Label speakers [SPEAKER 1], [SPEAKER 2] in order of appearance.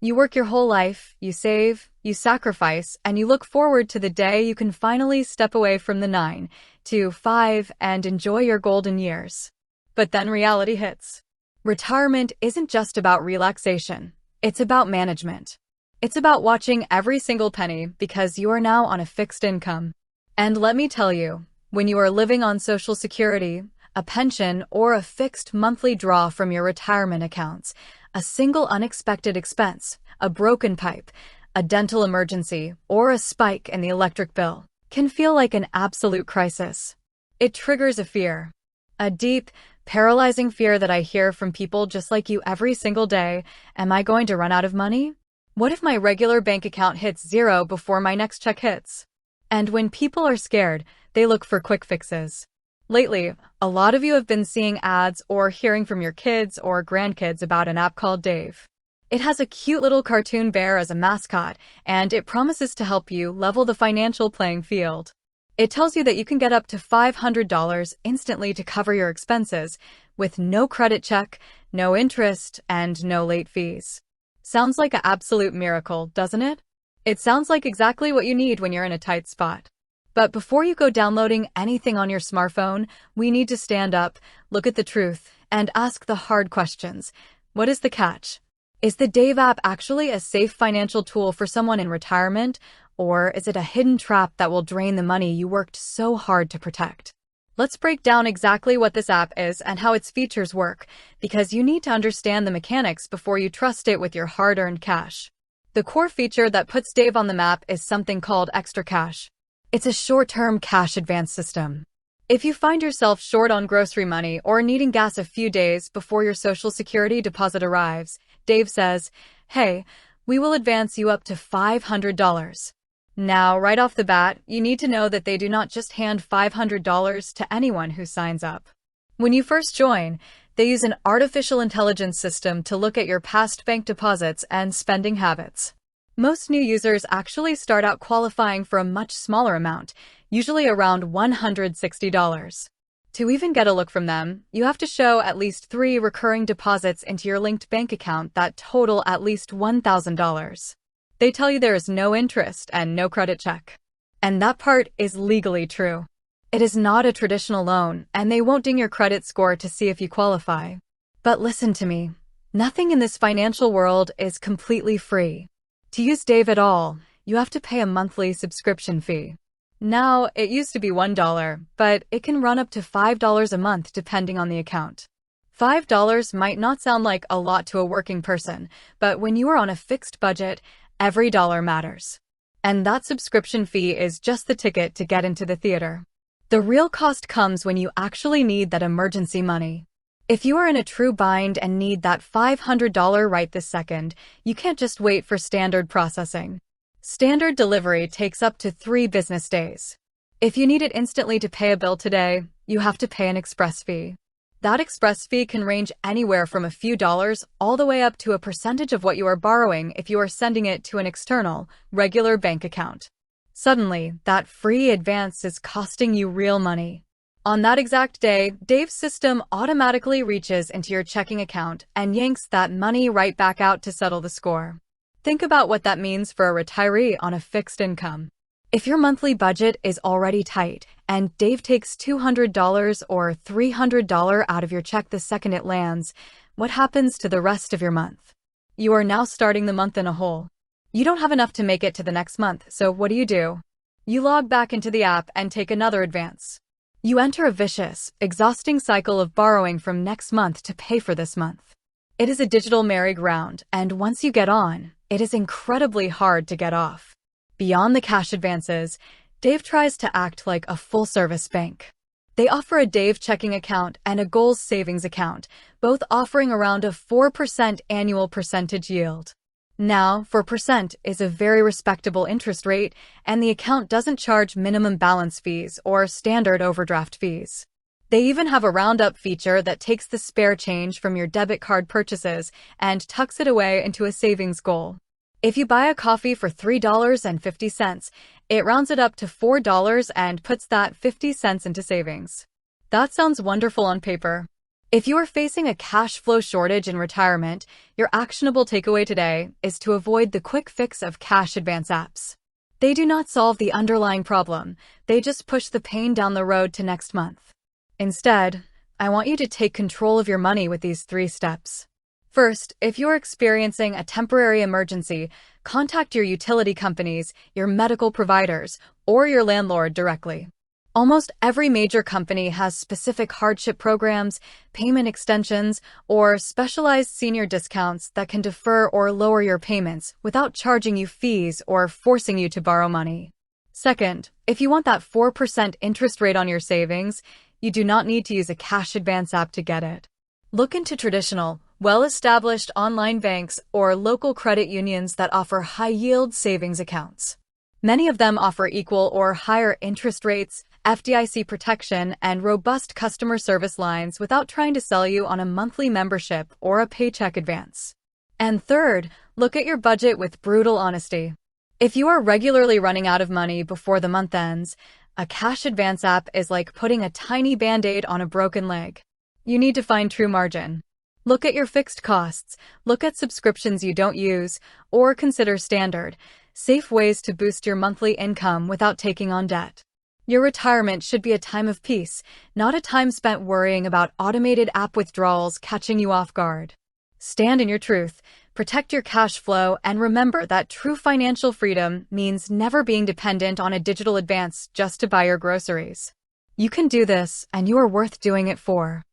[SPEAKER 1] You work your whole life, you save, you sacrifice, and you look forward to the day you can finally step away from the 9 to 5 and enjoy your golden years. But then reality hits. Retirement isn't just about relaxation. It's about management. It's about watching every single penny because you are now on a fixed income. And let me tell you, when you are living on Social Security, a pension, or a fixed monthly draw from your retirement accounts, a single unexpected expense, a broken pipe, a dental emergency, or a spike in the electric bill can feel like an absolute crisis. It triggers a fear. A deep, paralyzing fear that I hear from people just like you every single day. Am I going to run out of money? What if my regular bank account hits zero before my next check hits? And when people are scared, they look for quick fixes. Lately, a lot of you have been seeing ads or hearing from your kids or grandkids about an app called Dave. It has a cute little cartoon bear as a mascot, and it promises to help you level the financial playing field. It tells you that you can get up to $500 instantly to cover your expenses, with no credit check, no interest, and no late fees. Sounds like an absolute miracle, doesn't it? It sounds like exactly what you need when you're in a tight spot. But before you go downloading anything on your smartphone, we need to stand up, look at the truth, and ask the hard questions. What is the catch? Is the Dave app actually a safe financial tool for someone in retirement, or is it a hidden trap that will drain the money you worked so hard to protect? Let's break down exactly what this app is and how its features work, because you need to understand the mechanics before you trust it with your hard-earned cash. The core feature that puts Dave on the map is something called ExtraCash. It's a short-term cash advance system. If you find yourself short on grocery money or needing gas a few days before your Social Security deposit arrives, Dave says, "Hey, we will advance you up to $500. Now, right off the bat, you need to know that they do not just hand $500 to anyone who signs up. When you first join, they use an artificial intelligence system to look at your past bank deposits and spending habits. Most new users actually start out qualifying for a much smaller amount, usually around $160. To even get a look from them, you have to show at least 3 recurring deposits into your linked bank account that total at least $1,000. They tell you there is no interest and no credit check. And that part is legally true. It is not a traditional loan, and they won't ding your credit score to see if you qualify. But listen to me. Nothing in this financial world is completely free. To use Dave at all, you have to pay a monthly subscription fee. Now, it used to be $1, but it can run up to $5 a month depending on the account. $5 might not sound like a lot to a working person, but when you are on a fixed budget, every dollar matters. And that subscription fee is just the ticket to get into the theater. The real cost comes when you actually need that emergency money. If you are in a true bind and need that $500 right this second, you can't just wait for standard processing. Standard delivery takes up to 3 business days. If you need it instantly to pay a bill today, you have to pay an express fee. That express fee can range anywhere from a few dollars all the way up to a percentage of what you are borrowing if you are sending it to an external, regular bank account. Suddenly, that free advance is costing you real money. On that exact day, Dave's system automatically reaches into your checking account and yanks that money right back out to settle the score. Think about what that means for a retiree on a fixed income. If your monthly budget is already tight and Dave takes $200 or $300 out of your check the second it lands, what happens to the rest of your month? You are now starting the month in a hole. You don't have enough to make it to the next month, so what do? You log back into the app and take another advance. You enter a vicious, exhausting cycle of borrowing from next month to pay for this month. It is a digital merry-go-round, and once you get on, it is incredibly hard to get off. Beyond the cash advances, Dave tries to act like a full-service bank. They offer a Dave checking account and a Goals savings account, both offering around a 4% annual percentage yield. Now, 4% is a very respectable interest rate, and the account doesn't charge minimum balance fees or standard overdraft fees. They even have a roundup feature that takes the spare change from your debit card purchases and tucks it away into a savings goal. If you buy a coffee for $3.50, it rounds it up to $4 and puts that 50 cents into savings. That sounds wonderful on paper. If you are facing a cash flow shortage in retirement, your actionable takeaway today is to avoid the quick fix of cash advance apps. They do not solve the underlying problem, they just push the pain down the road to next month. Instead, I want you to take control of your money with these 3 steps. First, if you're experiencing a temporary emergency, contact your utility companies, your medical providers, or your landlord directly. Almost every major company has specific hardship programs, payment extensions, or specialized senior discounts that can defer or lower your payments without charging you fees or forcing you to borrow money. Second, if you want that 4% interest rate on your savings, you do not need to use a cash advance app to get it. Look into traditional, well-established online banks or local credit unions that offer high-yield savings accounts. Many of them offer equal or higher interest rates, FDIC protection, and robust customer service lines without trying to sell you on a monthly membership or a paycheck advance. And third, look at your budget with brutal honesty. If you are regularly running out of money before the month ends, a cash advance app is like putting a tiny band-aid on a broken leg. You need to find true margin. Look at your fixed costs, look at subscriptions you don't use, or consider standard, safe ways to boost your monthly income without taking on debt. Your retirement should be a time of peace, not a time spent worrying about automated app withdrawals catching you off guard. Stand in your truth, protect your cash flow, and remember that true financial freedom means never being dependent on a digital advance just to buy your groceries. You can do this, and you are worth doing it for.